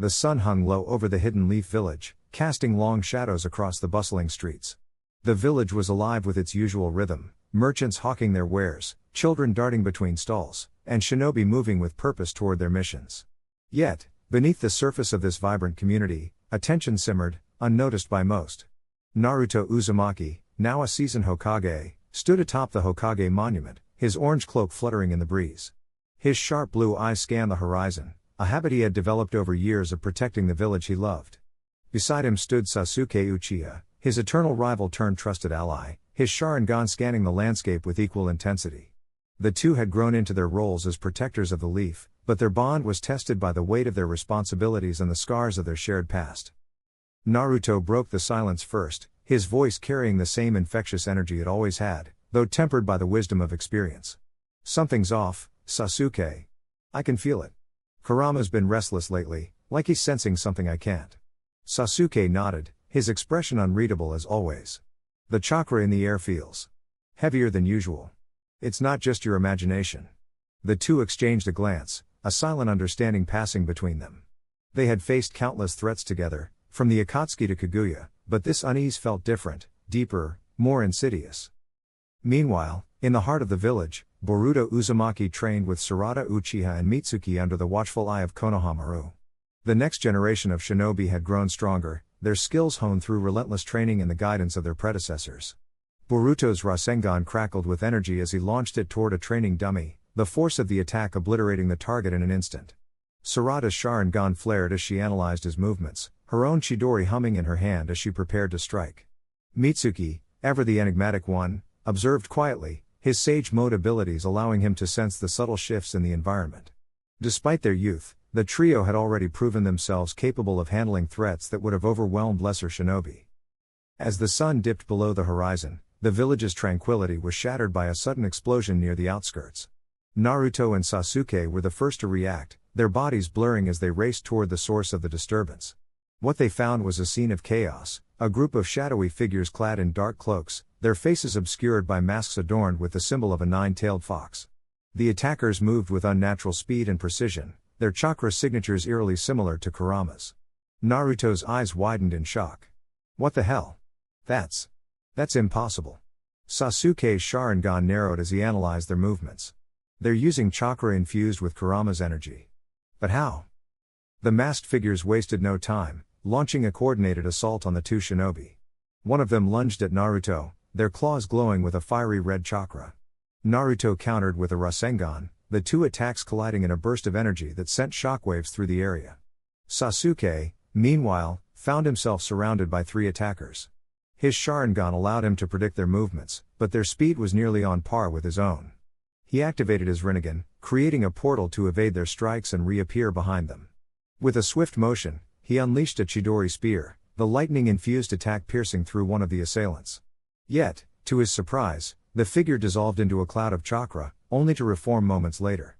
The sun hung low over the hidden leaf village, casting long shadows across the bustling streets. The village was alive with its usual rhythm, merchants hawking their wares, children darting between stalls, and shinobi moving with purpose toward their missions. Yet, beneath the surface of this vibrant community, a tension simmered, unnoticed by most. Naruto Uzumaki, now a seasoned Hokage, stood atop the Hokage monument, his orange cloak fluttering in the breeze. His sharp blue eyes scanned the horizon, a habit he had developed over years of protecting the village he loved. Beside him stood Sasuke Uchiha, his eternal rival turned trusted ally, his Sharingan scanning the landscape with equal intensity. The two had grown into their roles as protectors of the leaf, but their bond was tested by the weight of their responsibilities and the scars of their shared past. Naruto broke the silence first, his voice carrying the same infectious energy it always had, though tempered by the wisdom of experience. "Something's off, Sasuke. I can feel it. Kurama's been restless lately, like he's sensing something I can't." Sasuke nodded, his expression unreadable as always. "The chakra in the air feels heavier than usual. It's not just your imagination." The two exchanged a glance, a silent understanding passing between them. They had faced countless threats together, from the Akatsuki to Kaguya, but this unease felt different, deeper, more insidious. Meanwhile, in the heart of the village, Boruto Uzumaki trained with Sarada Uchiha and Mitsuki under the watchful eye of Konohamaru. The next generation of shinobi had grown stronger, their skills honed through relentless training and the guidance of their predecessors. Boruto's Rasengan crackled with energy as he launched it toward a training dummy, the force of the attack obliterating the target in an instant. Sarada's Sharingan flared as she analyzed his movements, her own Chidori humming in her hand as she prepared to strike. Mitsuki, ever the enigmatic one, observed quietly, his sage mode abilities allowing him to sense the subtle shifts in the environment. Despite their youth, the trio had already proven themselves capable of handling threats that would have overwhelmed lesser shinobi. As the sun dipped below the horizon, the village's tranquility was shattered by a sudden explosion near the outskirts. Naruto and Sasuke were the first to react, their bodies blurring as they raced toward the source of the disturbance. What they found was a scene of chaos, a group of shadowy figures clad in dark cloaks, their faces obscured by masks adorned with the symbol of a nine-tailed fox. The attackers moved with unnatural speed and precision, their chakra signatures eerily similar to Kurama's. Naruto's eyes widened in shock. "What the hell? That's impossible." Sasuke's Sharingan narrowed as he analyzed their movements. "They're using chakra infused with Kurama's energy. But how?" The masked figures wasted no time, launching a coordinated assault on the two shinobi. One of them lunged at Naruto, their claws glowing with a fiery red chakra. Naruto countered with a Rasengan, the two attacks colliding in a burst of energy that sent shockwaves through the area. Sasuke, meanwhile, found himself surrounded by three attackers. His Sharingan allowed him to predict their movements, but their speed was nearly on par with his own. He activated his Rinnegan, creating a portal to evade their strikes and reappear behind them. With a swift motion, he unleashed a Chidori spear, the lightning-infused attack piercing through one of the assailants. Yet, to his surprise, the figure dissolved into a cloud of chakra, only to reform moments later.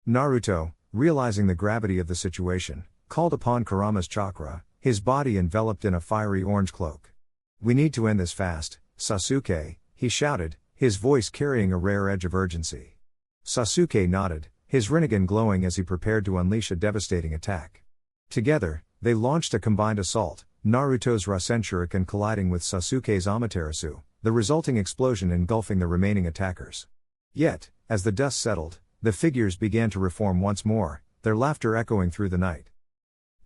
Naruto, realizing the gravity of the situation, called upon Kurama's chakra, his body enveloped in a fiery orange cloak. "We need to end this fast, Sasuke," he shouted, his voice carrying a rare edge of urgency. Sasuke nodded, his Rinnegan glowing as he prepared to unleash a devastating attack. Together, they launched a combined assault, Naruto's Rasen Shuriken colliding with Sasuke's Amaterasu, the resulting explosion engulfing the remaining attackers. Yet, as the dust settled, the figures began to reform once more, their laughter echoing through the night.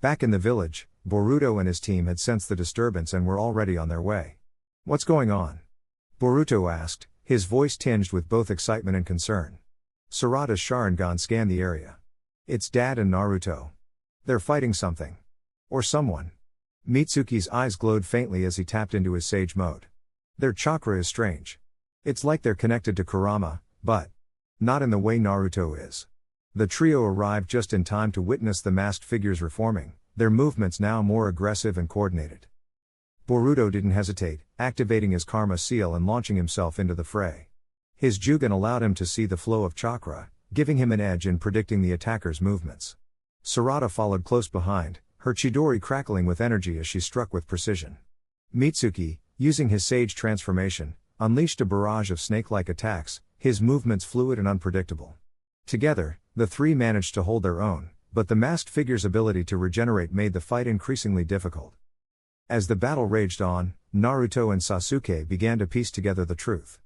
Back in the village, Boruto and his team had sensed the disturbance and were already on their way. "What's going on?" Boruto asked, his voice tinged with both excitement and concern. Sarada's Sharingan scanned the area. "It's Dad and Naruto. They're fighting something. Or someone." Mitsuki's eyes glowed faintly as he tapped into his sage mode. "Their chakra is strange. It's like they're connected to Kurama, but not in the way Naruto is." The trio arrived just in time to witness the masked figures reforming, their movements now more aggressive and coordinated. Boruto didn't hesitate, activating his Karma Seal and launching himself into the fray. His Jugen allowed him to see the flow of chakra, giving him an edge in predicting the attacker's movements. Sarada followed close behind, her Chidori crackling with energy as she struck with precision. Mitsuki, using his Sage transformation, unleashed a barrage of snake-like attacks, his movements fluid and unpredictable. Together, the three managed to hold their own, but the masked figure's ability to regenerate made the fight increasingly difficult. As the battle raged on, Naruto and Sasuke began to piece together the truth.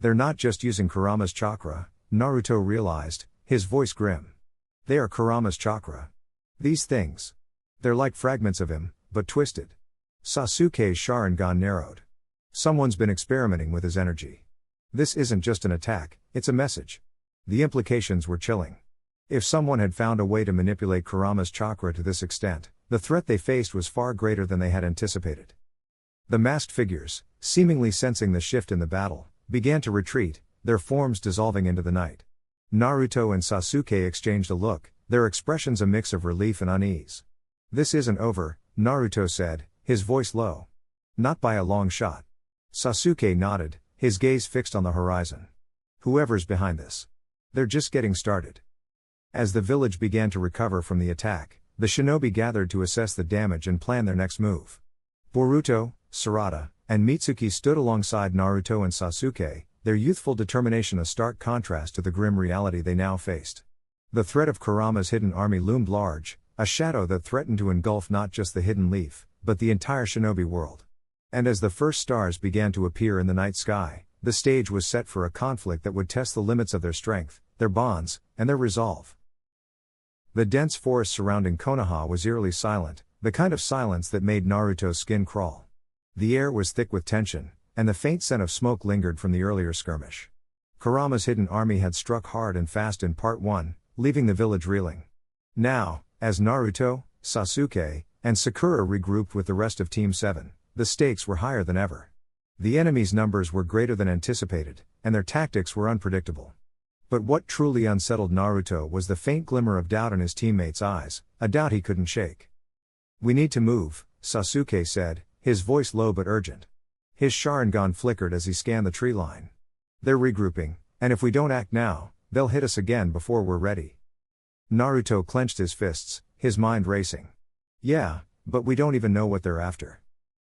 They're not just using Kurama's chakra, Naruto realized, his voice grim. They are Kurama's chakra. These things. They're like fragments of him, but twisted. Sasuke's Sharingan narrowed. Someone's been experimenting with his energy. This isn't just an attack, it's a message. The implications were chilling. If someone had found a way to manipulate Kurama's chakra to this extent, the threat they faced was far greater than they had anticipated. The masked figures, seemingly sensing the shift in the battle, began to retreat, their forms dissolving into the night. Naruto and Sasuke exchanged a look, their expressions a mix of relief and unease. "This isn't over," Naruto said, his voice low. "Not by a long shot." Sasuke nodded, his gaze fixed on the horizon. "Whoever's behind this. They're just getting started." As the village began to recover from the attack, the shinobi gathered to assess the damage and plan their next move. Boruto, Sarada, and Mitsuki stood alongside Naruto and Sasuke, their youthful determination a stark contrast to the grim reality they now faced. The threat of Kurama's hidden army loomed large, a shadow that threatened to engulf not just the hidden leaf, but the entire shinobi world. And as the first stars began to appear in the night sky, the stage was set for a conflict that would test the limits of their strength, their bonds, and their resolve. The dense forest surrounding Konoha was eerily silent, the kind of silence that made Naruto's skin crawl. The air was thick with tension, and the faint scent of smoke lingered from the earlier skirmish. Kurama's hidden army had struck hard and fast in Part 1, leaving the village reeling. Now, as Naruto, Sasuke, and Sakura regrouped with the rest of Team 7, the stakes were higher than ever. The enemy's numbers were greater than anticipated, and their tactics were unpredictable. But what truly unsettled Naruto was the faint glimmer of doubt in his teammates' eyes, a doubt he couldn't shake. "We need to move," Sasuke said, his voice low but urgent. His Sharingan flickered as he scanned the tree line. "They're regrouping, and if we don't act now, they'll hit us again before we're ready." Naruto clenched his fists, his mind racing. "Yeah, but we don't even know what they're after.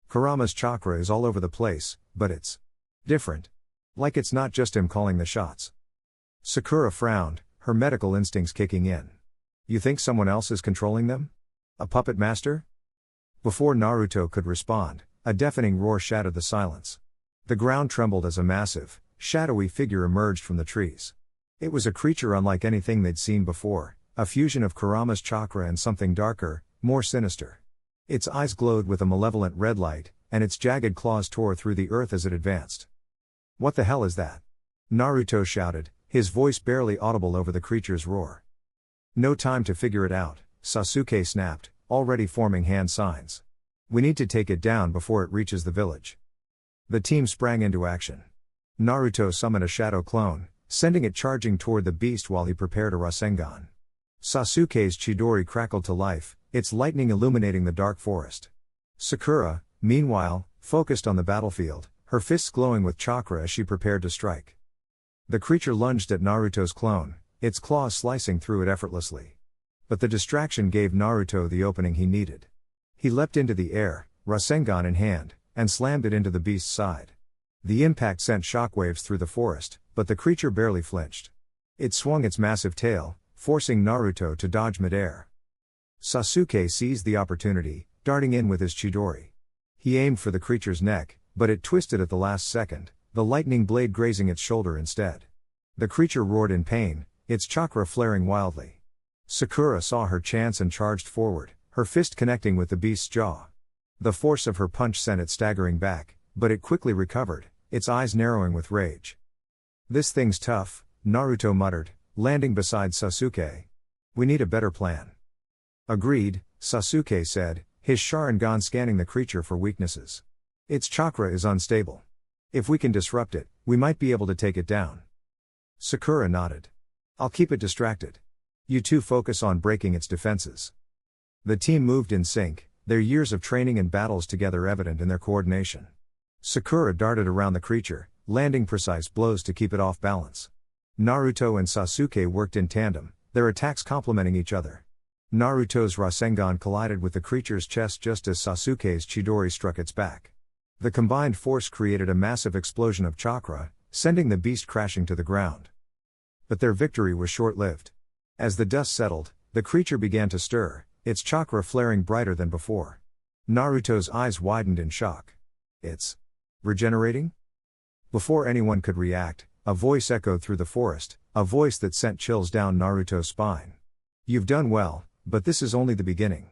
Kurama's chakra is all over the place, but it's different. Like it's not just him calling the shots." Sakura frowned, her medical instincts kicking in. "You think someone else is controlling them? A puppet master?" Before Naruto could respond, a deafening roar shattered the silence. The ground trembled as a massive, shadowy figure emerged from the trees. It was a creature unlike anything they'd seen before, a fusion of Kurama's chakra and something darker, more sinister. Its eyes glowed with a malevolent red light, and its jagged claws tore through the earth as it advanced. "What the hell is that?" Naruto shouted, his voice barely audible over the creature's roar. "No time to figure it out," Sasuke snapped, already forming hand signs. "We need to take it down before it reaches the village." The team sprang into action. Naruto summoned a shadow clone, sending it charging toward the beast while he prepared a Rasengan. Sasuke's Chidori crackled to life, its lightning illuminating the dark forest. Sakura, meanwhile, focused on the battlefield, her fists glowing with chakra as she prepared to strike. The creature lunged at Naruto's clone, its claws slicing through it effortlessly. But the distraction gave Naruto the opening he needed. He leapt into the air, Rasengan in hand, and slammed it into the beast's side. The impact sent shockwaves through the forest, but the creature barely flinched. It swung its massive tail, forcing Naruto to dodge midair. Sasuke seized the opportunity, darting in with his Chidori. He aimed for the creature's neck, but it twisted at the last second, the lightning blade grazing its shoulder instead. The creature roared in pain, its chakra flaring wildly. Sakura saw her chance and charged forward, her fist connecting with the beast's jaw. The force of her punch sent it staggering back, but it quickly recovered, its eyes narrowing with rage. "This thing's tough," Naruto muttered, landing beside Sasuke. "We need a better plan." "Agreed," Sasuke said, his Sharingan scanning the creature for weaknesses. "Its chakra is unstable. If we can disrupt it, we might be able to take it down." Sakura nodded. "I'll keep it distracted. You two focus on breaking its defenses." The team moved in sync, their years of training and battles together evident in their coordination. Sakura darted around the creature, landing precise blows to keep it off balance. Naruto and Sasuke worked in tandem, their attacks complementing each other. Naruto's Rasengan collided with the creature's chest just as Sasuke's Chidori struck its back. The combined force created a massive explosion of chakra, sending the beast crashing to the ground. But their victory was short-lived. As the dust settled, The creature began to stir, its chakra flaring brighter than before. Naruto's eyes widened in shock. It's regenerating? Before anyone could react, a voice echoed through the forest, a voice that sent chills down Naruto's spine. You've done well, but this is only the beginning.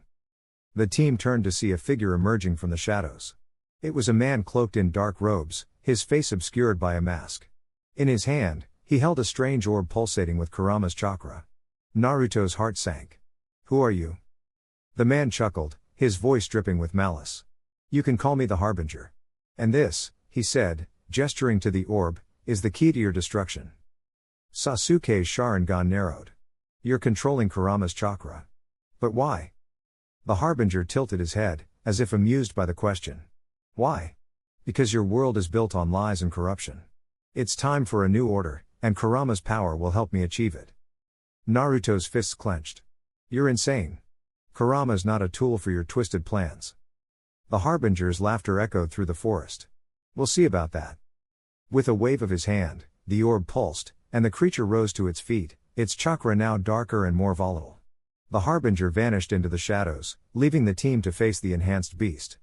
The team turned to see a figure emerging from the shadows. It was a man cloaked in dark robes, his face obscured by a mask. In his hand, he held a strange orb pulsating with Kurama's chakra. Naruto's heart sank. Who are you? The man chuckled, his voice dripping with malice. You can call me the Harbinger. And this, he said, gesturing to the orb, is the key to your destruction. Sasuke's Sharingan narrowed. You're controlling Kurama's chakra. But why? The Harbinger tilted his head, as if amused by the question. Why? Because your world is built on lies and corruption. It's time for a new order, and Kurama's power will help me achieve it. Naruto's fists clenched. You're insane. Kurama's not a tool for your twisted plans. The Harbinger's laughter echoed through the forest. We'll see about that. With a wave of his hand, the orb pulsed, and the creature rose to its feet, its chakra now darker and more volatile. The Harbinger vanished into the shadows, leaving the team to face the enhanced beast.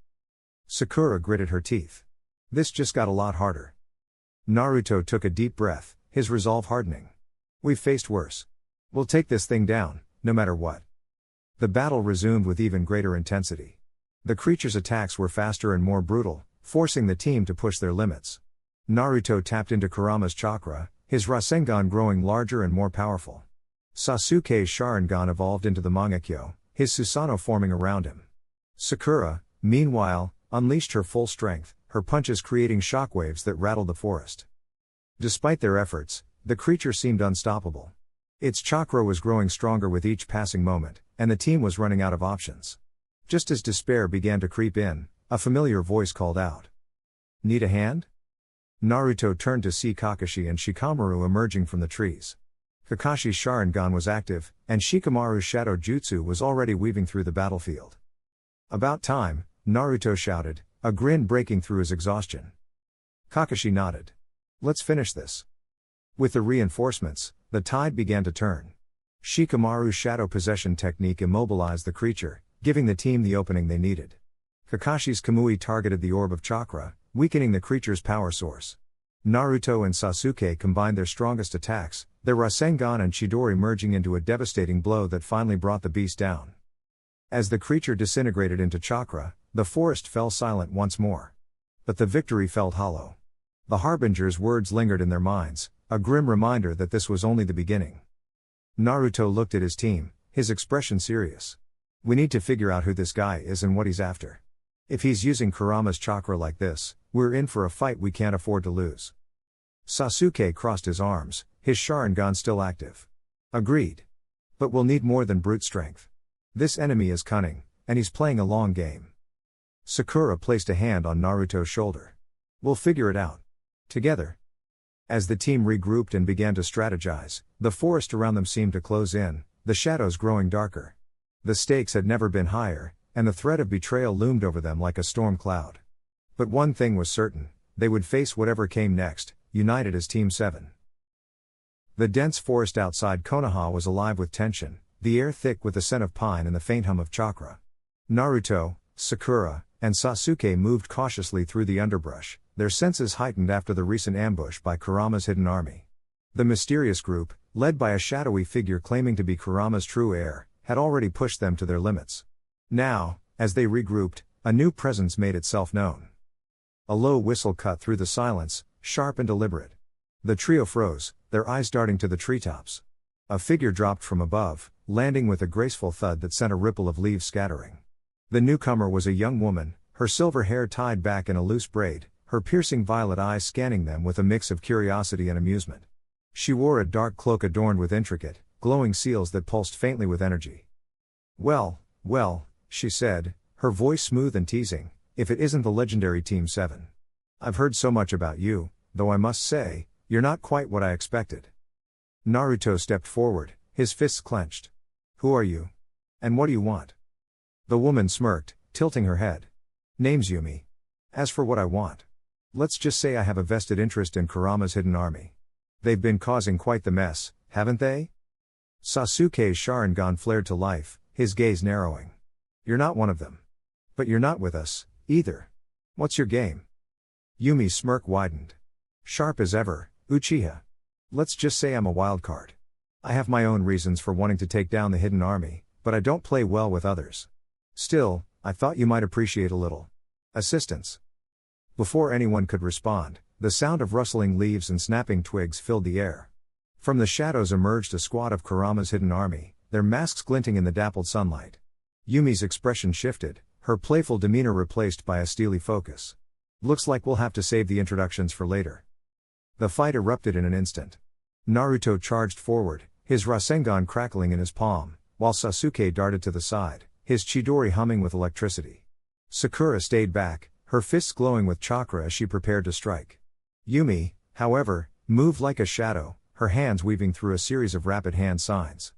Sakura gritted her teeth. This just got a lot harder. Naruto took a deep breath, his resolve hardening. We've faced worse. We'll take this thing down, no matter what. The battle resumed with even greater intensity. The creature's attacks were faster and more brutal, forcing the team to push their limits. Naruto tapped into Kurama's chakra, his Rasengan growing larger and more powerful. Sasuke's Sharingan evolved into the Mangekyo, his Susanoo forming around him. Sakura, meanwhile, unleashed her full strength, her punches creating shockwaves that rattled the forest. Despite their efforts, the creature seemed unstoppable. Its chakra was growing stronger with each passing moment, and the team was running out of options. Just as despair began to creep in, a familiar voice called out. Need a hand? Naruto turned to see Kakashi and Shikamaru emerging from the trees. Kakashi's Sharingan was active, and Shikamaru's Shadow Jutsu was already weaving through the battlefield. About time, Naruto shouted, a grin breaking through his exhaustion. Kakashi nodded. Let's finish this. With the reinforcements, the tide began to turn. Shikamaru's shadow possession technique immobilized the creature, giving the team the opening they needed. Kakashi's Kamui targeted the orb of chakra, weakening the creature's power source. Naruto and Sasuke combined their strongest attacks, their Rasengan and Chidori merging into a devastating blow that finally brought the beast down. As the creature disintegrated into chakra, the forest fell silent once more. But the victory felt hollow. The Harbinger's words lingered in their minds, a grim reminder that this was only the beginning. Naruto looked at his team, his expression serious. We need to figure out who this guy is and what he's after. If he's using Kurama's chakra like this, we're in for a fight we can't afford to lose. Sasuke crossed his arms, his Sharingan still active. Agreed. But we'll need more than brute strength. This enemy is cunning, and he's playing a long game. Sakura placed a hand on Naruto's shoulder. We'll figure it out. Together. As the team regrouped and began to strategize, the forest around them seemed to close in, the shadows growing darker. The stakes had never been higher, and the threat of betrayal loomed over them like a storm cloud. But one thing was certain, they would face whatever came next, united as Team 7. The dense forest outside Konoha was alive with tension, the air thick with the scent of pine and the faint hum of chakra. Naruto, Sakura, and Sasuke moved cautiously through the underbrush, their senses heightened after the recent ambush by Kurama's hidden army. The mysterious group, led by a shadowy figure claiming to be Kurama's true heir, had already pushed them to their limits. Now, as they regrouped, a new presence made itself known. A low whistle cut through the silence, sharp and deliberate. The trio froze, their eyes darting to the treetops. A figure dropped from above, landing with a graceful thud that sent a ripple of leaves scattering. The newcomer was a young woman, her silver hair tied back in a loose braid, her piercing violet eyes scanning them with a mix of curiosity and amusement. She wore a dark cloak adorned with intricate, glowing seals that pulsed faintly with energy. Well, she said, her voice smooth and teasing, if it isn't the legendary Team 7. I've heard so much about you, though I must say, you're not quite what I expected. Naruto stepped forward, his fists clenched. Who are you? And what do you want? The woman smirked, tilting her head. Name's Yumi. As for what I want, let's just say I have a vested interest in Kurama's hidden army. They've been causing quite the mess, haven't they? Sasuke's Sharingan flared to life, his gaze narrowing. You're not one of them. But you're not with us, either. What's your game? Yumi's smirk widened. Sharp as ever, Uchiha. Let's just say I'm a wild card. I have my own reasons for wanting to take down the hidden army, but I don't play well with others. Still, I thought you might appreciate a little assistance. Before anyone could respond, the sound of rustling leaves and snapping twigs filled the air. From the shadows emerged a squad of Kurama's hidden army, their masks glinting in the dappled sunlight. Yumi's expression shifted, her playful demeanor replaced by a steely focus. Looks like we'll have to save the introductions for later. The fight erupted in an instant. Naruto charged forward, his Rasengan crackling in his palm, while Sasuke darted to the side, his Chidori humming with electricity. Sakura stayed back, her fists glowing with chakra as she prepared to strike. Yumi, however, moved like a shadow, her hands weaving through a series of rapid hand signs.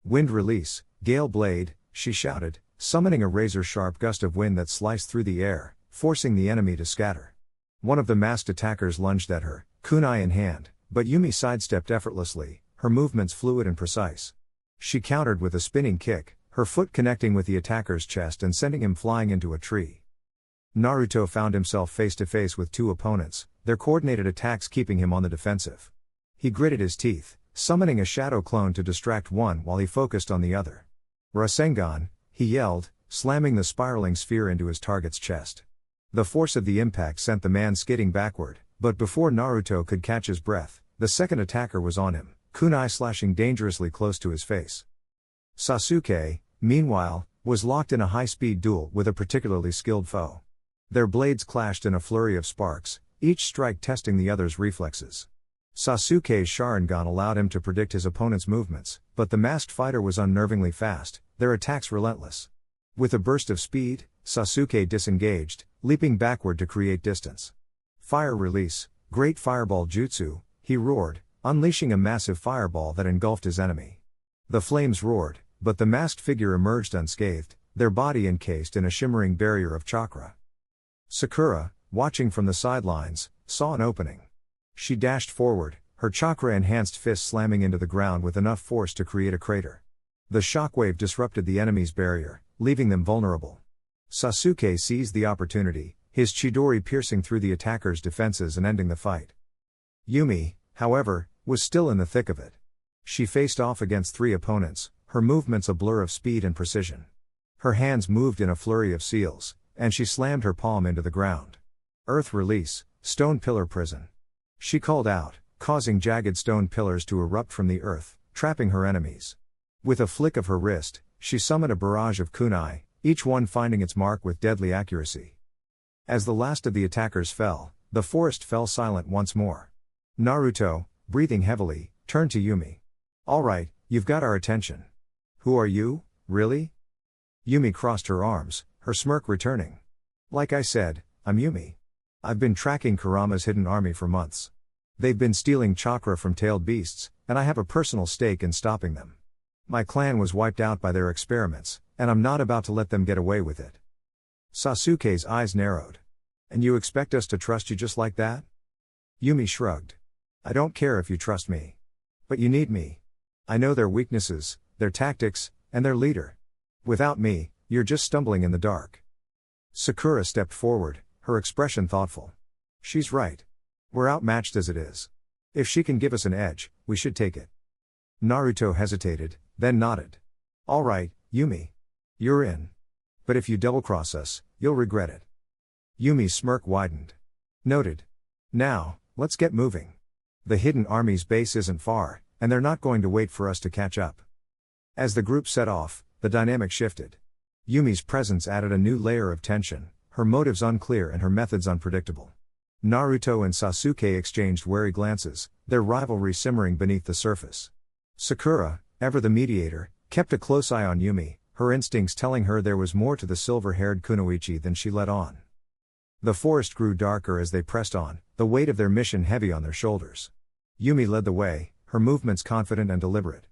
Wind release, gale blade, she shouted, summoning a razor-sharp gust of wind that sliced through the air, forcing the enemy to scatter. One of the masked attackers lunged at her, kunai in hand, but Yumi sidestepped effortlessly, her movements fluid and precise. She countered with a spinning kick, her foot connecting with the attacker's chest and sending him flying into a tree. Naruto found himself face to face with two opponents, their coordinated attacks keeping him on the defensive. He gritted his teeth, summoning a shadow clone to distract one while he focused on the other. Rasengan, he yelled, slamming the spiraling sphere into his target's chest. The force of the impact sent the man skidding backward, but before Naruto could catch his breath, the second attacker was on him, kunai slashing dangerously close to his face. Sasuke, meanwhile, was locked in a high-speed duel with a particularly skilled foe. Their blades clashed in a flurry of sparks, each strike testing the other's reflexes. Sasuke's Sharingan allowed him to predict his opponent's movements, but the masked fighter was unnervingly fast, their attacks relentless. With a burst of speed, Sasuke disengaged, leaping backward to create distance. Fire release, great fireball jutsu, he roared, unleashing a massive fireball that engulfed his enemy. The flames roared, but the masked figure emerged unscathed, their body encased in a shimmering barrier of chakra. Sakura, watching from the sidelines, saw an opening. She dashed forward, her chakra-enhanced fist slamming into the ground with enough force to create a crater. The shockwave disrupted the enemy's barrier, leaving them vulnerable. Sasuke seized the opportunity, his Chidori piercing through the attacker's defenses and ending the fight. Yumi, however, was still in the thick of it. She faced off against three opponents, her movements a blur of speed and precision. Her hands moved in a flurry of seals, and she slammed her palm into the ground. Earth release, stone pillar prison. She called out, causing jagged stone pillars to erupt from the earth, trapping her enemies. With a flick of her wrist, she summoned a barrage of kunai, each one finding its mark with deadly accuracy. As the last of the attackers fell, the forest fell silent once more. Naruto, breathing heavily, turned to Yumi. All right, you've got our attention. Who are you, really? Yumi crossed her arms, her smirk returning. Like I said, I'm Yumi. I've been tracking Kurama's hidden army for months. They've been stealing chakra from tailed beasts, and I have a personal stake in stopping them. My clan was wiped out by their experiments, and I'm not about to let them get away with it. Sasuke's eyes narrowed. And you expect us to trust you just like that? Yumi shrugged. I don't care if you trust me. But you need me. I know their weaknesses, their tactics, and their leader. Without me, you're just stumbling in the dark. Sakura stepped forward, her expression thoughtful. She's right. We're outmatched as it is. If she can give us an edge, we should take it. Naruto hesitated, then nodded. All right, Yumi. You're in. But if you double-cross us, you'll regret it. Yumi's smirk widened. Noted. Now, let's get moving. The hidden army's base isn't far, and they're not going to wait for us to catch up. As the group set off, the dynamic shifted. Yumi's presence added a new layer of tension, her motives unclear and her methods unpredictable. Naruto and Sasuke exchanged wary glances, their rivalry simmering beneath the surface. Sakura, ever the mediator, kept a close eye on Yumi, her instincts telling her there was more to the silver-haired kunoichi than she let on. The forest grew darker as they pressed on, the weight of their mission heavy on their shoulders. Yumi led the way, her movements confident and deliberate.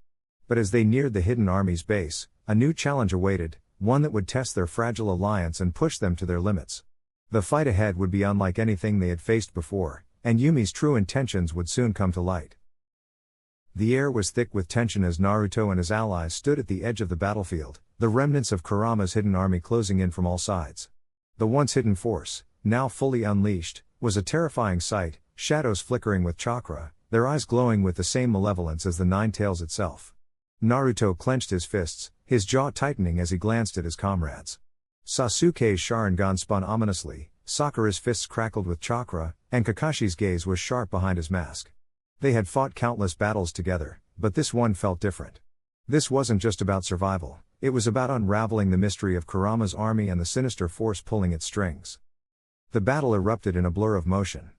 But as they neared the hidden army's base, a new challenge awaited, one that would test their fragile alliance and push them to their limits. The fight ahead would be unlike anything they had faced before, and Yumi's true intentions would soon come to light. The air was thick with tension as Naruto and his allies stood at the edge of the battlefield, the remnants of Kurama's hidden army closing in from all sides. The once hidden force, now fully unleashed, was a terrifying sight, shadows flickering with chakra, their eyes glowing with the same malevolence as the Nine Tails itself. Naruto clenched his fists, his jaw tightening as he glanced at his comrades. Sasuke's Sharingan spun ominously, Sakura's fists crackled with chakra, and Kakashi's gaze was sharp behind his mask. They had fought countless battles together, but this one felt different. This wasn't just about survival, it was about unraveling the mystery of Kurama's army and the sinister force pulling its strings. The battle erupted in a blur of motion.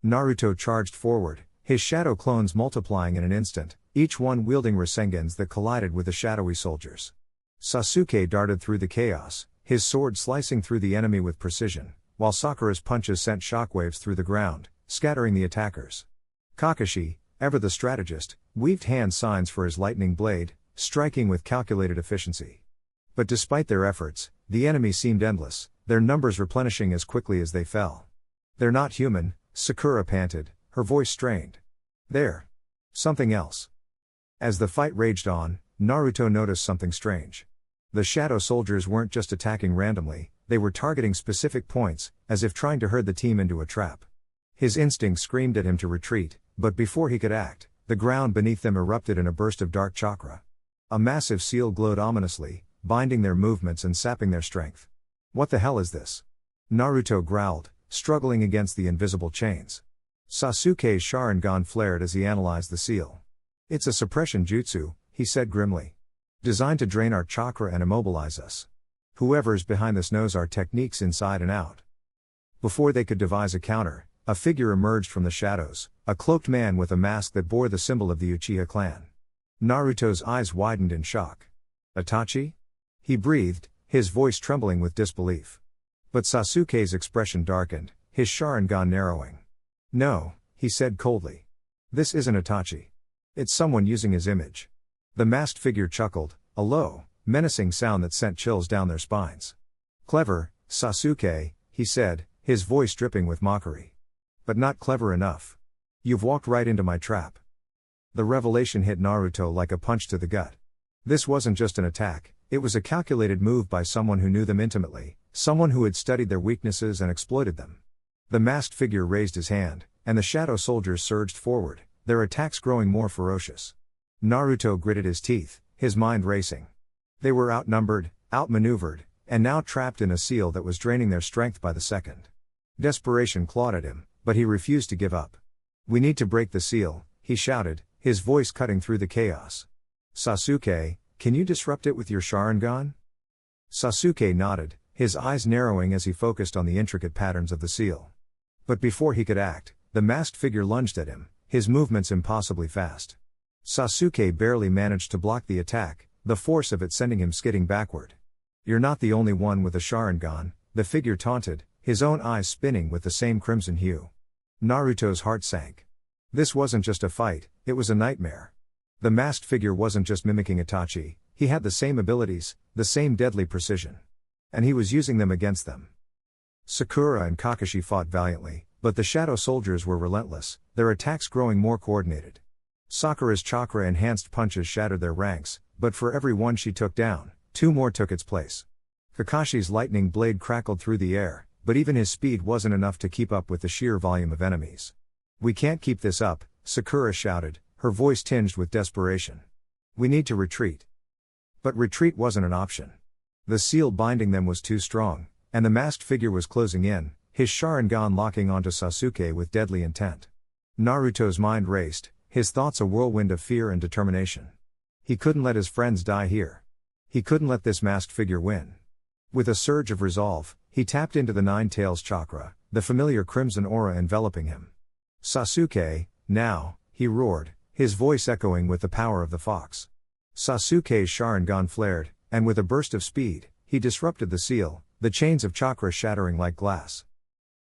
Naruto charged forward, his shadow clones multiplying in an instant, each one wielding Rasengans that collided with the shadowy soldiers. Sasuke darted through the chaos, his sword slicing through the enemy with precision, while Sakura's punches sent shockwaves through the ground, scattering the attackers. Kakashi, ever the strategist, weaved hand signs for his lightning blade, striking with calculated efficiency. But despite their efforts, the enemy seemed endless, their numbers replenishing as quickly as they fell. "They're not human," Sakura panted, her voice strained. "They're something else." As the fight raged on, Naruto noticed something strange. The shadow soldiers weren't just attacking randomly, they were targeting specific points, as if trying to herd the team into a trap. His instinct screamed at him to retreat, but before he could act, the ground beneath them erupted in a burst of dark chakra. A massive seal glowed ominously, binding their movements and sapping their strength. "What the hell is this?" Naruto growled, struggling against the invisible chains. Sasuke's Sharingan flared as he analyzed the seal. "It's a suppression jutsu," he said grimly. "Designed to drain our chakra and immobilize us. Whoever's behind this knows our techniques inside and out." Before they could devise a counter, a figure emerged from the shadows, a cloaked man with a mask that bore the symbol of the Uchiha clan. Naruto's eyes widened in shock. "Itachi?" he breathed, his voice trembling with disbelief. But Sasuke's expression darkened, his Sharingan narrowing. "No," he said coldly. "This isn't Itachi. It's someone using his image." The masked figure chuckled, a low, menacing sound that sent chills down their spines. "Clever, Sasuke," he said, his voice dripping with mockery. "But not clever enough. You've walked right into my trap." The revelation hit Naruto like a punch to the gut. This wasn't just an attack, it was a calculated move by someone who knew them intimately, someone who had studied their weaknesses and exploited them. The masked figure raised his hand, and the shadow soldiers surged forward, their attacks growing more ferocious. Naruto gritted his teeth, his mind racing. They were outnumbered, outmaneuvered, and now trapped in a seal that was draining their strength by the second. Desperation clawed at him, but he refused to give up. "We need to break the seal," he shouted, his voice cutting through the chaos. "Sasuke, can you disrupt it with your Sharingan?" Sasuke nodded, his eyes narrowing as he focused on the intricate patterns of the seal. But before he could act, the masked figure lunged at him, his movements impossibly fast. Sasuke barely managed to block the attack, the force of it sending him skidding backward. "You're not the only one with a Sharingan," the figure taunted, his own eyes spinning with the same crimson hue. Naruto's heart sank. This wasn't just a fight, it was a nightmare. The masked figure wasn't just mimicking Itachi, he had the same abilities, the same deadly precision. And he was using them against them. Sakura and Kakashi fought valiantly, but the shadow soldiers were relentless, their attacks growing more coordinated. Sakura's chakra-enhanced punches shattered their ranks, but for every one she took down, two more took its place. Kakashi's lightning blade crackled through the air, but even his speed wasn't enough to keep up with the sheer volume of enemies. "We can't keep this up," Sakura shouted, her voice tinged with desperation. "We need to retreat." But retreat wasn't an option. The seal binding them was too strong, and the masked figure was closing in, his Sharingan locking onto Sasuke with deadly intent. Naruto's mind raced, his thoughts a whirlwind of fear and determination. He couldn't let his friends die here. He couldn't let this masked figure win. With a surge of resolve, he tapped into the Nine Tails chakra, the familiar crimson aura enveloping him. "Sasuke, now," he roared, his voice echoing with the power of the fox. Sasuke's Sharingan flared, and with a burst of speed, he disrupted the seal, the chains of chakra shattering like glass.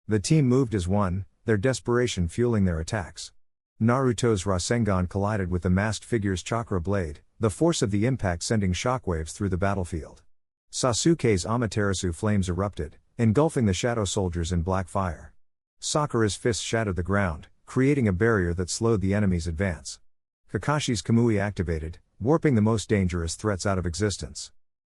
The team moved as one, their desperation fueling their attacks. Naruto's Rasengan collided with the masked figure's chakra blade, the force of the impact sending shockwaves through the battlefield. Sasuke's Amaterasu flames erupted, engulfing the shadow soldiers in black fire. Sakura's fists shattered the ground, creating a barrier that slowed the enemy's advance. Kakashi's Kamui activated, warping the most dangerous threats out of existence.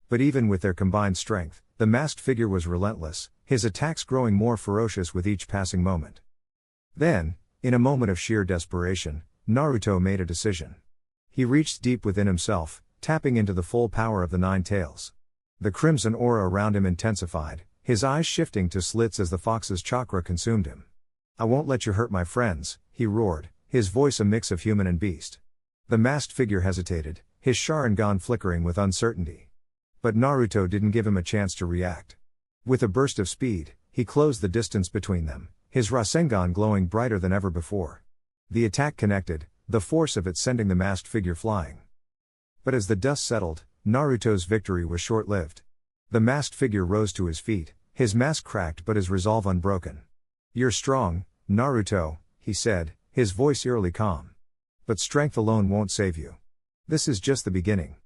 But even with their combined strength, the masked figure was relentless, his attacks growing more ferocious with each passing moment. Then, in a moment of sheer desperation, Naruto made a decision. He reached deep within himself, tapping into the full power of the Nine Tails. The crimson aura around him intensified, his eyes shifting to slits as the fox's chakra consumed him. "I won't let you hurt my friends," he roared, his voice a mix of human and beast. The masked figure hesitated, his Sharingan flickering with uncertainty. But Naruto didn't give him a chance to react. With a burst of speed, he closed the distance between them, his Rasengan glowing brighter than ever before. The attack connected, the force of it sending the masked figure flying. But as the dust settled, Naruto's victory was short-lived. The masked figure rose to his feet, his mask cracked but his resolve unbroken. "You're strong, Naruto," he said, his voice eerily calm. "But strength alone won't save you. This is just the beginning."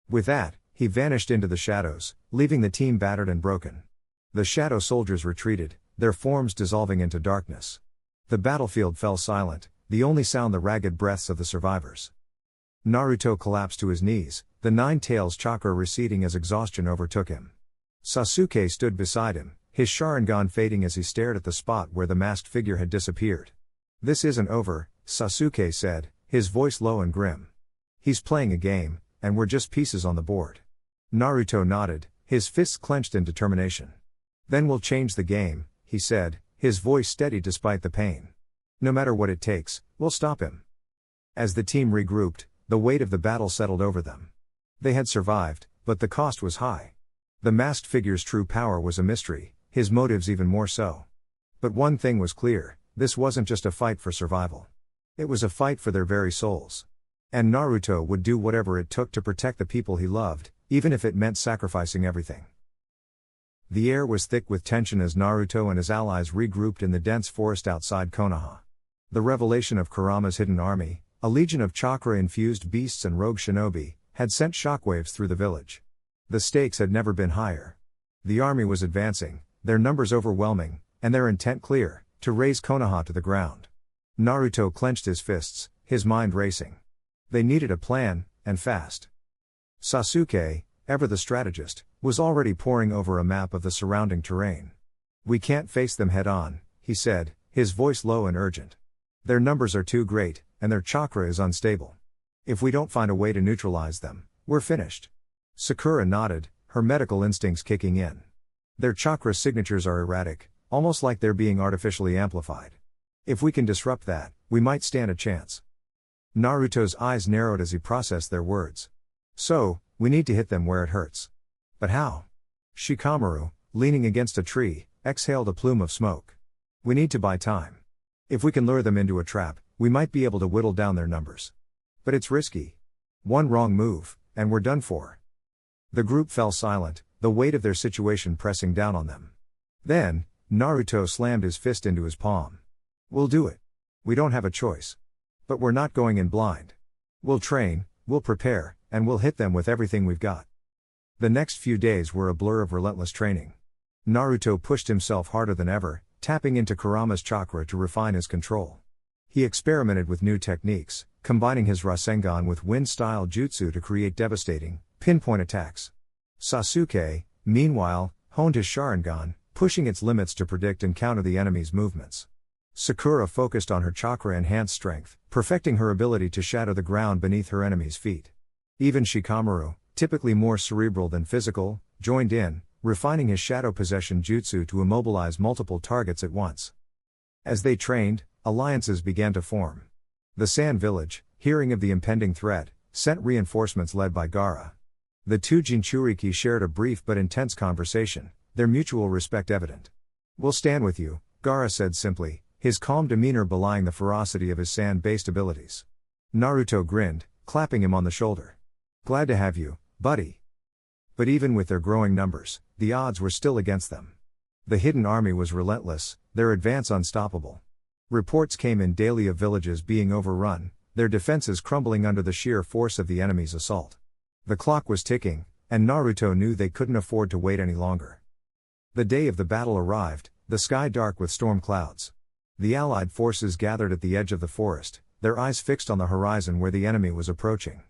With that, he vanished into the shadows, leaving the team battered and broken. The shadow soldiers retreated, their forms dissolving into darkness. The battlefield fell silent, the only sound the ragged breaths of the survivors. Naruto collapsed to his knees, the Nine Tails chakra receding as exhaustion overtook him. Sasuke stood beside him, his Sharingan fading as he stared at the spot where the masked figure had disappeared. "This isn't over," Sasuke said, his voice low and grim. "He's playing a game, and we're just pieces on the board." Naruto nodded, his fists clenched in determination. "Then we'll change the game," he said, his voice steady despite the pain. "No matter what it takes, we'll stop him." As the team regrouped, the weight of the battle settled over them. They had survived, but the cost was high. The masked figure's true power was a mystery, his motives even more so. But one thing was clear, this wasn't just a fight for survival. It was a fight for their very souls. And Naruto would do whatever it took to protect the people he loved, even if it meant sacrificing everything. The air was thick with tension as Naruto and his allies regrouped in the dense forest outside Konoha. The revelation of Kurama's hidden army, a legion of chakra-infused beasts and rogue shinobi, had sent shockwaves through the village. The stakes had never been higher. The army was advancing, their numbers overwhelming, and their intent clear, to raze Konoha to the ground. Naruto clenched his fists, his mind racing. They needed a plan, and fast. Sasuke, ever the strategist, was already poring over a map of the surrounding terrain. "We can't face them head-on," he said, his voice low and urgent. "Their numbers are too great, and their chakra is unstable. If we don't find a way to neutralize them, we're finished." Sakura nodded, her medical instincts kicking in. "Their chakra signatures are erratic, almost like they're being artificially amplified. If we can disrupt that, we might stand a chance." Naruto's eyes narrowed as he processed their words. "So, we need to hit them where it hurts. But how?" Shikamaru, leaning against a tree, exhaled a plume of smoke. "We need to buy time. If we can lure them into a trap, we might be able to whittle down their numbers. But it's risky. One wrong move, and we're done for." The group fell silent, the weight of their situation pressing down on them. Then, Naruto slammed his fist into his palm. "We'll do it. We don't have a choice. But we're not going in blind. We'll train, we'll prepare, and we'll hit them with everything we've got." The next few days were a blur of relentless training. Naruto pushed himself harder than ever, tapping into Kurama's chakra to refine his control. He experimented with new techniques, combining his Rasengan with wind-style jutsu to create devastating, pinpoint attacks. Sasuke, meanwhile, honed his Sharingan, pushing its limits to predict and counter the enemy's movements. Sakura focused on her chakra-enhanced strength, perfecting her ability to shatter the ground beneath her enemy's feet. Even Shikamaru, typically more cerebral than physical, joined in, refining his shadow possession jutsu to immobilize multiple targets at once. As they trained, alliances began to form. The Sand Village, hearing of the impending threat, sent reinforcements led by Gaara. The two Jinchuriki shared a brief but intense conversation, their mutual respect evident. "We'll stand with you," Gaara said simply, his calm demeanor belying the ferocity of his sand-based abilities. Naruto grinned, clapping him on the shoulder. "Glad to have you, buddy." But even with their growing numbers, the odds were still against them. The hidden army was relentless, their advance unstoppable. Reports came in daily of villages being overrun, their defenses crumbling under the sheer force of the enemy's assault. The clock was ticking, and Naruto knew they couldn't afford to wait any longer. The day of the battle arrived, the sky dark with storm clouds. The allied forces gathered at the edge of the forest, their eyes fixed on the horizon where the enemy was approaching.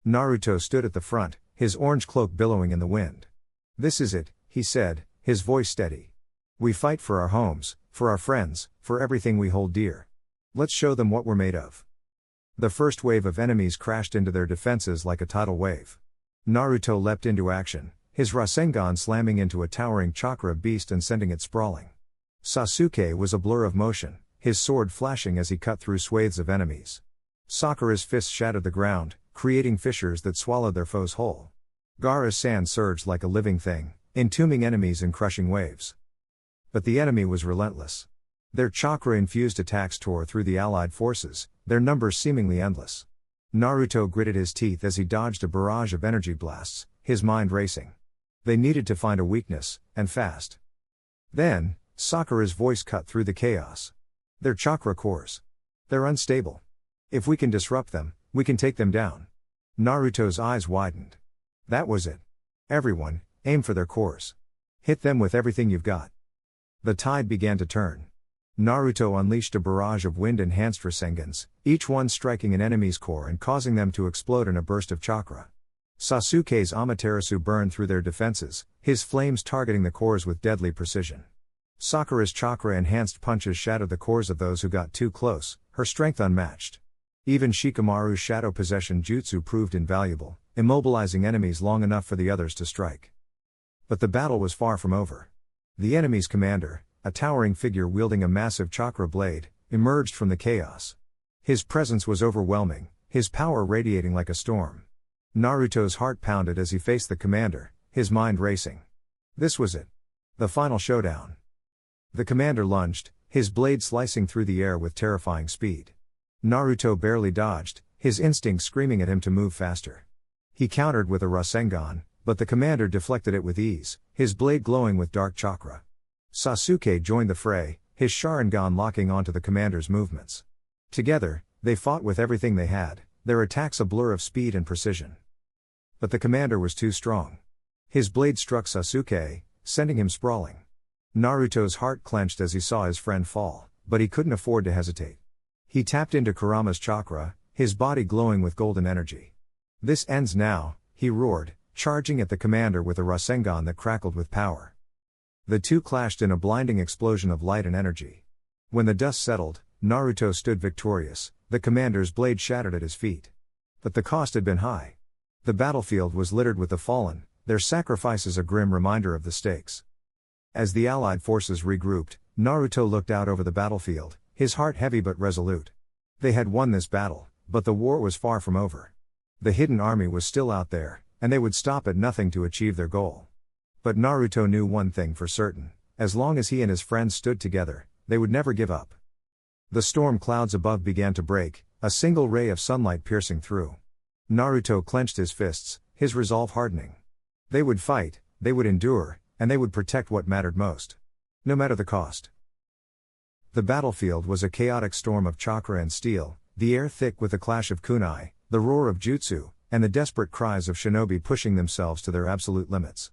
Naruto stood at the front, his orange cloak billowing in the wind. "This is it," he said, his voice steady. "We fight for our homes, for our friends, for everything we hold dear. Let's show them what we're made of." The first wave of enemies crashed into their defenses like a tidal wave. Naruto leapt into action, his Rasengan slamming into a towering chakra beast and sending it sprawling. Sasuke was a blur of motion, his sword flashing as he cut through swathes of enemies. Sakura's fists shattered the ground, creating fissures that swallowed their foes whole. Gaara's sand surged like a living thing, entombing enemies in crushing waves. But the enemy was relentless. Their chakra-infused attacks tore through the allied forces, their numbers seemingly endless. Naruto gritted his teeth as he dodged a barrage of energy blasts, his mind racing. They needed to find a weakness, and fast. Then, Sakura's voice cut through the chaos. "They're chakra cores. They're unstable. If we can disrupt them, we can take them down." Naruto's eyes widened. That was it. "Everyone, aim for their cores. Hit them with everything you've got." The tide began to turn. Naruto unleashed a barrage of wind-enhanced Rasengans, each one striking an enemy's core and causing them to explode in a burst of chakra. Sasuke's Amaterasu burned through their defenses, his flames targeting the cores with deadly precision. Sakura's chakra-enhanced punches shattered the cores of those who got too close, her strength unmatched. Even Shikamaru's shadow possession jutsu proved invaluable, immobilizing enemies long enough for the others to strike. But the battle was far from over. The enemy's commander, a towering figure wielding a massive chakra blade, emerged from the chaos. His presence was overwhelming, his power radiating like a storm. Naruto's heart pounded as he faced the commander, his mind racing. This was it. The final showdown. The commander lunged, his blade slicing through the air with terrifying speed. Naruto barely dodged, his instincts screaming at him to move faster. He countered with a Rasengan, but the commander deflected it with ease, his blade glowing with dark chakra. Sasuke joined the fray, his Sharingan locking onto the commander's movements. Together, they fought with everything they had, their attacks a blur of speed and precision. But the commander was too strong. His blade struck Sasuke, sending him sprawling. Naruto's heart clenched as he saw his friend fall, but he couldn't afford to hesitate. He tapped into Kurama's chakra, his body glowing with golden energy. "This ends now," he roared, charging at the commander with a Rasengan that crackled with power. The two clashed in a blinding explosion of light and energy. When the dust settled, Naruto stood victorious, the commander's blade shattered at his feet. But the cost had been high. The battlefield was littered with the fallen, their sacrifices a grim reminder of the stakes. As the allied forces regrouped, Naruto looked out over the battlefield, his heart heavy but resolute. They had won this battle, but the war was far from over. The hidden army was still out there, and they would stop at nothing to achieve their goal. But Naruto knew one thing for certain: as long as he and his friends stood together, they would never give up. The storm clouds above began to break, a single ray of sunlight piercing through. Naruto clenched his fists, his resolve hardening. They would fight, they would endure, and they would protect what mattered most. No matter the cost. The battlefield was a chaotic storm of chakra and steel, the air thick with the clash of kunai, the roar of jutsu, and the desperate cries of shinobi pushing themselves to their absolute limits.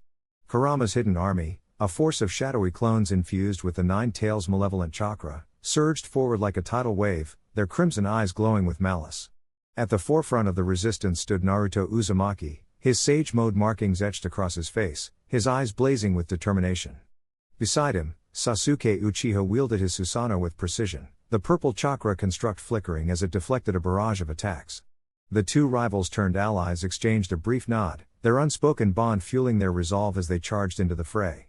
Kurama's hidden army, a force of shadowy clones infused with the Nine Tails' malevolent chakra, surged forward like a tidal wave, their crimson eyes glowing with malice. At the forefront of the resistance stood Naruto Uzumaki, his sage mode markings etched across his face, his eyes blazing with determination. Beside him, Sasuke Uchiha wielded his Susanoo with precision, the purple chakra construct flickering as it deflected a barrage of attacks. The two rivals turned allies exchanged a brief nod, their unspoken bond fueling their resolve as they charged into the fray.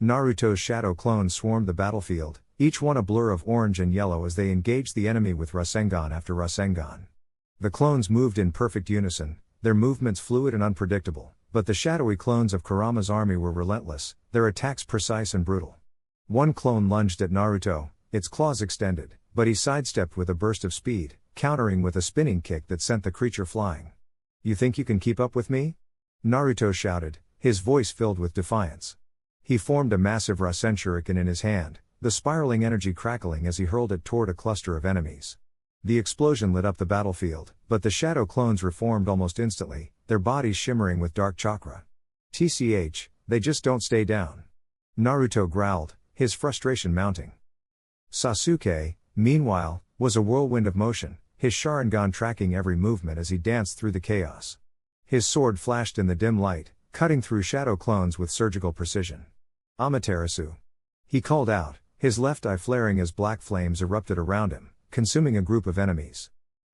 Naruto's shadow clones swarmed the battlefield, each one a blur of orange and yellow as they engaged the enemy with Rasengan after Rasengan. The clones moved in perfect unison, their movements fluid and unpredictable, but the shadowy clones of Kurama's army were relentless, their attacks precise and brutal. One clone lunged at Naruto, its claws extended, but he sidestepped with a burst of speed, countering with a spinning kick that sent the creature flying. "You think you can keep up with me?" Naruto shouted, his voice filled with defiance. He formed a massive Rasen Shuriken in his hand, the spiraling energy crackling as he hurled it toward a cluster of enemies. The explosion lit up the battlefield, but the shadow clones reformed almost instantly, their bodies shimmering with dark chakra. "TCH, they just don't stay down." Naruto growled, his frustration mounting. Sasuke, meanwhile, was a whirlwind of motion, his Sharingan tracking every movement as he danced through the chaos. His sword flashed in the dim light, cutting through shadow clones with surgical precision. Amaterasu. He called out, his left eye flaring as black flames erupted around him, consuming a group of enemies.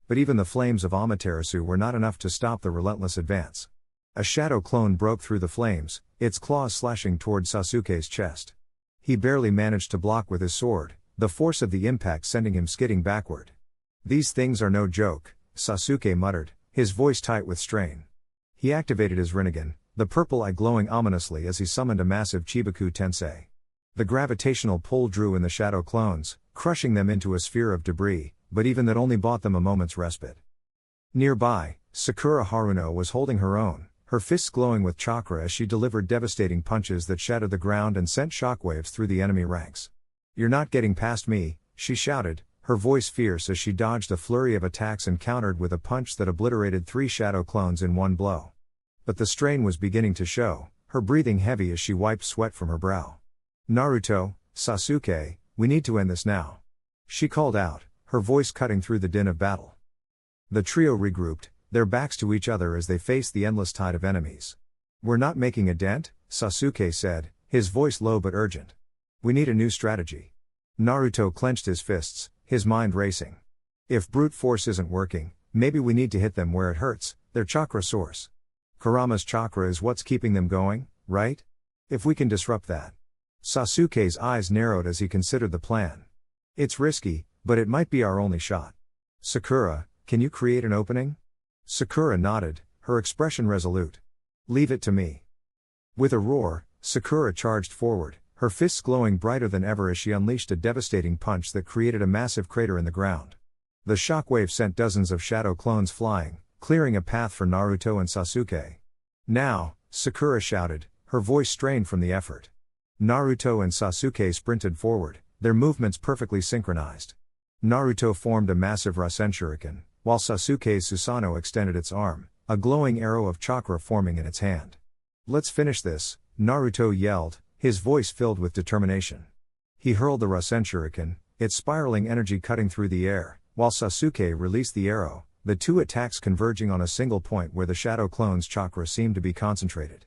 But even the flames of Amaterasu were not enough to stop the relentless advance. A shadow clone broke through the flames, its claws slashing toward Sasuke's chest. He barely managed to block with his sword, the force of the impact sending him skidding backward. "These things are no joke," Sasuke muttered, his voice tight with strain. He activated his Rinnegan, the purple eye glowing ominously as he summoned a massive Chibaku Tensei. The gravitational pull drew in the shadow clones, crushing them into a sphere of debris, but even that only bought them a moment's respite. Nearby, Sakura Haruno was holding her own, her fists glowing with chakra as she delivered devastating punches that shattered the ground and sent shockwaves through the enemy ranks. "You're not getting past me," she shouted, her voice fierce as she dodged a flurry of attacks and countered with a punch that obliterated 3 shadow clones in one blow. But the strain was beginning to show, her breathing heavy as she wiped sweat from her brow. "Naruto, Sasuke, we need to end this now," she called out, her voice cutting through the din of battle. The trio regrouped, their backs to each other as they faced the endless tide of enemies. "We're not making a dent," Sasuke said, his voice low but urgent. "We need a new strategy." Naruto clenched his fists, his mind racing. "If brute force isn't working, maybe we need to hit them where it hurts, their chakra source. Kurama's chakra is what's keeping them going, right? If we can disrupt that." Sasuke's eyes narrowed as he considered the plan. "It's risky, but it might be our only shot. Sakura, can you create an opening?" Sakura nodded, her expression resolute. "Leave it to me." With a roar, Sakura charged forward, her fists glowing brighter than ever as she unleashed a devastating punch that created a massive crater in the ground. The shockwave sent dozens of shadow clones flying, clearing a path for Naruto and Sasuke. "Now," Sakura shouted, her voice strained from the effort. Naruto and Sasuke sprinted forward, their movements perfectly synchronized. Naruto formed a massive Rasen Shuriken, while Sasuke's Susanoo extended its arm, a glowing arrow of chakra forming in its hand. "Let's finish this," Naruto yelled, his voice filled with determination. He hurled the Rasen Shuriken, its spiraling energy cutting through the air, while Sasuke released the arrow, the two attacks converging on a single point where the shadow clone's chakra seemed to be concentrated.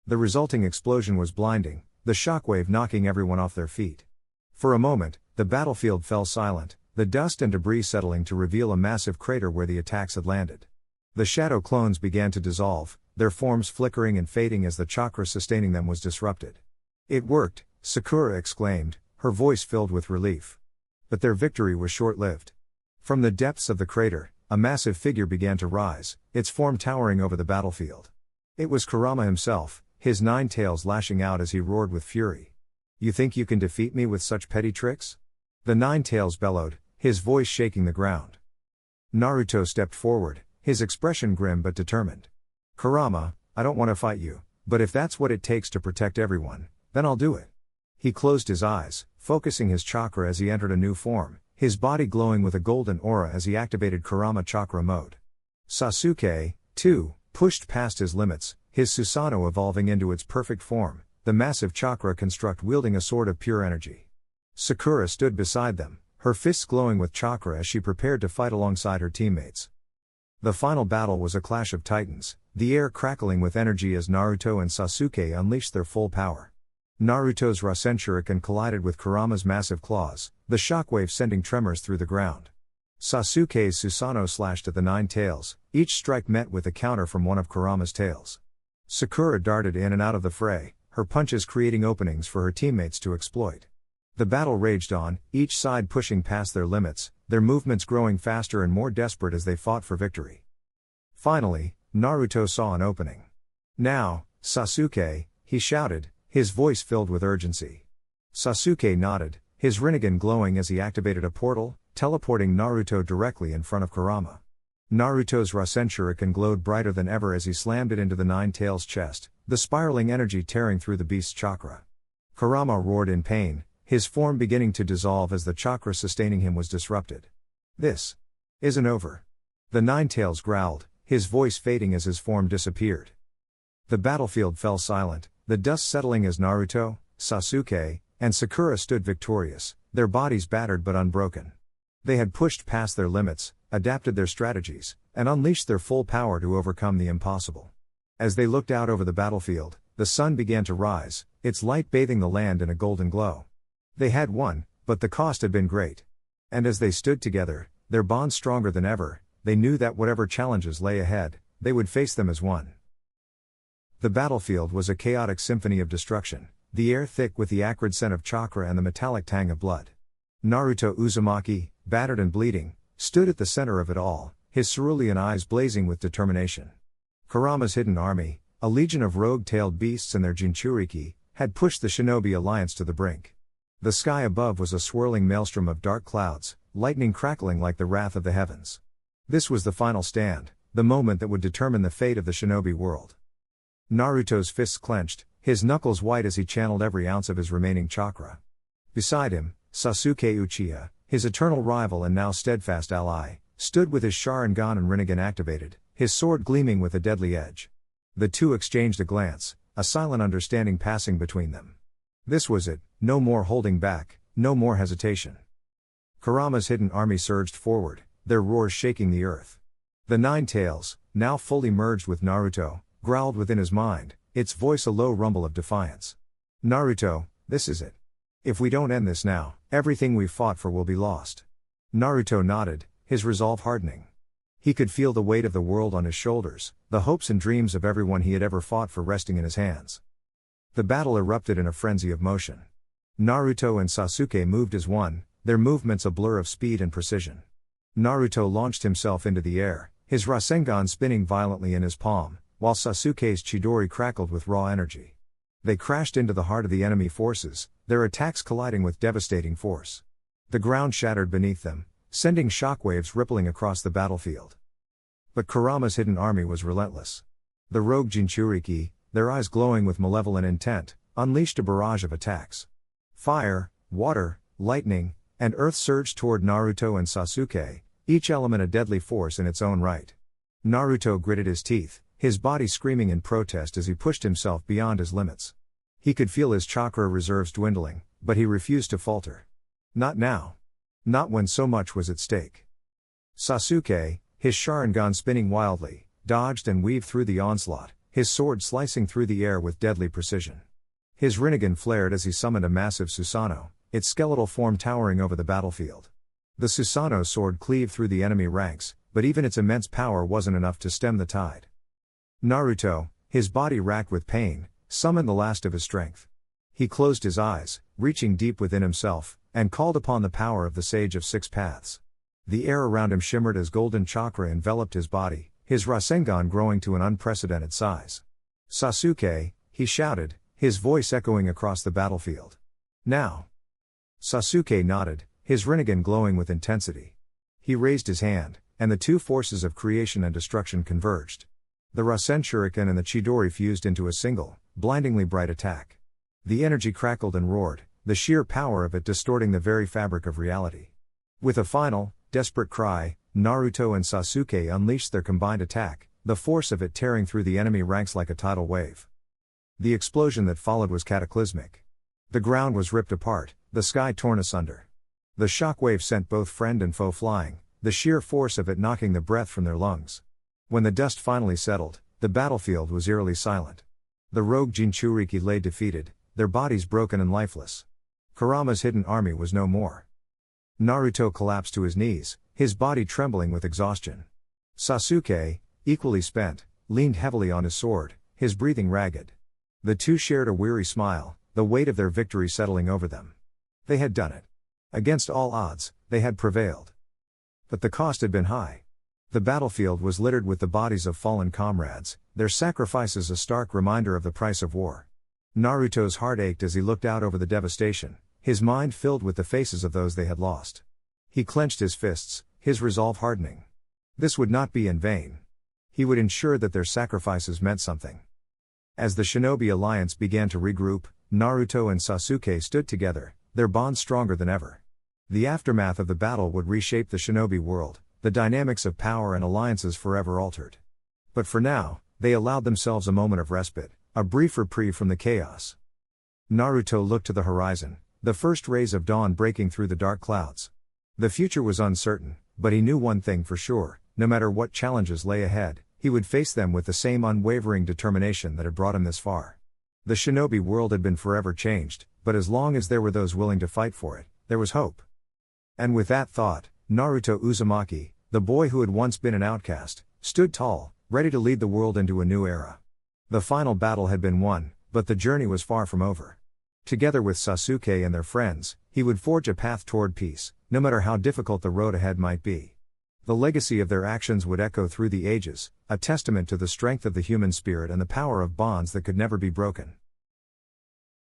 The resulting explosion was blinding, the shockwave knocking everyone off their feet. For a moment, the battlefield fell silent, the dust and debris settling to reveal a massive crater where the attacks had landed. The shadow clones began to dissolve, their forms flickering and fading as the chakra sustaining them was disrupted. "It worked," Sakura exclaimed, her voice filled with relief. But their victory was short-lived. From the depths of the crater, a massive figure began to rise, its form towering over the battlefield. It was Kurama himself, his 9 tails lashing out as he roared with fury. "You think you can defeat me with such petty tricks?" The 9 tails bellowed, his voice shaking the ground. Naruto stepped forward, his expression grim but determined. "Kurama, I don't want to fight you, but if that's what it takes to protect everyone, then I'll do it." He closed his eyes, focusing his chakra as he entered a new form, his body glowing with a golden aura as he activated Kurama chakra mode. Sasuke, too, pushed past his limits, his Susanoo evolving into its perfect form, the massive chakra construct wielding a sword of pure energy. Sakura stood beside them, her fists glowing with chakra as she prepared to fight alongside her teammates. The final battle was a clash of titans, the air crackling with energy as Naruto and Sasuke unleashed their full power. Naruto's Rasen Shuriken collided with Kurama's massive claws, the shockwave sending tremors through the ground. Sasuke's Susanoo slashed at the 9 tails, each strike met with a counter from one of Kurama's tails. Sakura darted in and out of the fray, her punches creating openings for her teammates to exploit. The battle raged on, each side pushing past their limits, their movements growing faster and more desperate as they fought for victory. Finally, Naruto saw an opening. "Now, Sasuke," he shouted, his voice filled with urgency. Sasuke nodded, his Rinnegan glowing as he activated a portal, teleporting Naruto directly in front of Kurama. Naruto's Rasen Shuriken glowed brighter than ever as he slammed it into the 9 tails' chest, the spiraling energy tearing through the beast's chakra. Kurama roared in pain, his form beginning to dissolve as the chakra sustaining him was disrupted. "This isn't over." The 9 tails growled, his voice fading as his form disappeared. The battlefield fell silent, the dust settling as Naruto, Sasuke, and Sakura stood victorious, their bodies battered but unbroken. They had pushed past their limits, adapted their strategies, and unleashed their full power to overcome the impossible. As they looked out over the battlefield, the sun began to rise, its light bathing the land in a golden glow. They had won, but the cost had been great. And as they stood together, their bond stronger than ever, they knew that whatever challenges lay ahead, they would face them as one. The battlefield was a chaotic symphony of destruction, the air thick with the acrid scent of chakra and the metallic tang of blood. Naruto Uzumaki, battered and bleeding, stood at the center of it all, his cerulean eyes blazing with determination. Kurama's hidden army, a legion of rogue-tailed beasts and their Jinchuriki, had pushed the shinobi alliance to the brink. The sky above was a swirling maelstrom of dark clouds, lightning crackling like the wrath of the heavens. This was the final stand, the moment that would determine the fate of the shinobi world. Naruto's fists clenched, his knuckles white as he channeled every ounce of his remaining chakra. Beside him, Sasuke Uchiha, his eternal rival and now steadfast ally, stood with his Sharingan and Rinnegan activated, his sword gleaming with a deadly edge. The two exchanged a glance, a silent understanding passing between them. This was it, no more holding back, no more hesitation. Kurama's hidden army surged forward, their roars shaking the earth. The Nine Tails, now fully merged with Naruto, growled within his mind, its voice a low rumble of defiance. Naruto, this is it. If we don't end this now, everything we've fought for will be lost. Naruto nodded, his resolve hardening. He could feel the weight of the world on his shoulders, the hopes and dreams of everyone he had ever fought for resting in his hands. The battle erupted in a frenzy of motion. Naruto and Sasuke moved as one, their movements a blur of speed and precision. Naruto launched himself into the air, his Rasengan spinning violently in his palm, while Sasuke's Chidori crackled with raw energy. They crashed into the heart of the enemy forces, their attacks colliding with devastating force. The ground shattered beneath them, sending shockwaves rippling across the battlefield. But Kurama's hidden army was relentless. The rogue Jinchuriki, their eyes glowing with malevolent intent, unleashed a barrage of attacks. Fire, water, lightning, and earth surged toward Naruto and Sasuke, each element a deadly force in its own right. Naruto gritted his teeth, his body screaming in protest as he pushed himself beyond his limits. He could feel his chakra reserves dwindling, but he refused to falter. Not now. Not when so much was at stake. Sasuke, his Sharingan spinning wildly, dodged and weaved through the onslaught, his sword slicing through the air with deadly precision. His Rinnegan flared as he summoned a massive Susanoo, its skeletal form towering over the battlefield. The Susanoo's sword cleaved through the enemy ranks, but even its immense power wasn't enough to stem the tide. Naruto, his body racked with pain, summoned the last of his strength. He closed his eyes, reaching deep within himself, and called upon the power of the Sage of Six Paths. The air around him shimmered as golden chakra enveloped his body, his Rasengan growing to an unprecedented size. Sasuke, he shouted, his voice echoing across the battlefield. Now. Sasuke nodded, his Rinnegan glowing with intensity. He raised his hand, and the two forces of creation and destruction converged. The Rasen Shuriken and the Chidori fused into a single, blindingly bright attack. The energy crackled and roared, the sheer power of it distorting the very fabric of reality. With a final, desperate cry, Naruto and Sasuke unleashed their combined attack, the force of it tearing through the enemy ranks like a tidal wave. The explosion that followed was cataclysmic. The ground was ripped apart, the sky torn asunder. The shockwave sent both friend and foe flying, the sheer force of it knocking the breath from their lungs. When the dust finally settled, the battlefield was eerily silent. The rogue Jinchuriki lay defeated, their bodies broken and lifeless. Kurama's hidden army was no more. Naruto collapsed to his knees, his body trembling with exhaustion. Sasuke, equally spent, leaned heavily on his sword, his breathing ragged. The two shared a weary smile, the weight of their victory settling over them. They had done it. Against all odds, they had prevailed. But the cost had been high. The battlefield was littered with the bodies of fallen comrades, their sacrifices a stark reminder of the price of war. Naruto's heart ached as he looked out over the devastation, his mind filled with the faces of those they had lost. He clenched his fists, his resolve hardening. This would not be in vain. He would ensure that their sacrifices meant something. As the Shinobi Alliance began to regroup, Naruto and Sasuke stood together, their bond stronger than ever. The aftermath of the battle would reshape the shinobi world, the dynamics of power and alliances forever altered. But for now, they allowed themselves a moment of respite, a brief reprieve from the chaos. Naruto looked to the horizon, the first rays of dawn breaking through the dark clouds. The future was uncertain, but he knew one thing for sure: no matter what challenges lay ahead, he would face them with the same unwavering determination that had brought him this far. The shinobi world had been forever changed, but as long as there were those willing to fight for it, there was hope. And with that thought, Naruto Uzumaki, the boy who had once been an outcast, stood tall, ready to lead the world into a new era. The final battle had been won, but the journey was far from over. Together with Sasuke and their friends, he would forge a path toward peace, no matter how difficult the road ahead might be. The legacy of their actions would echo through the ages, a testament to the strength of the human spirit and the power of bonds that could never be broken.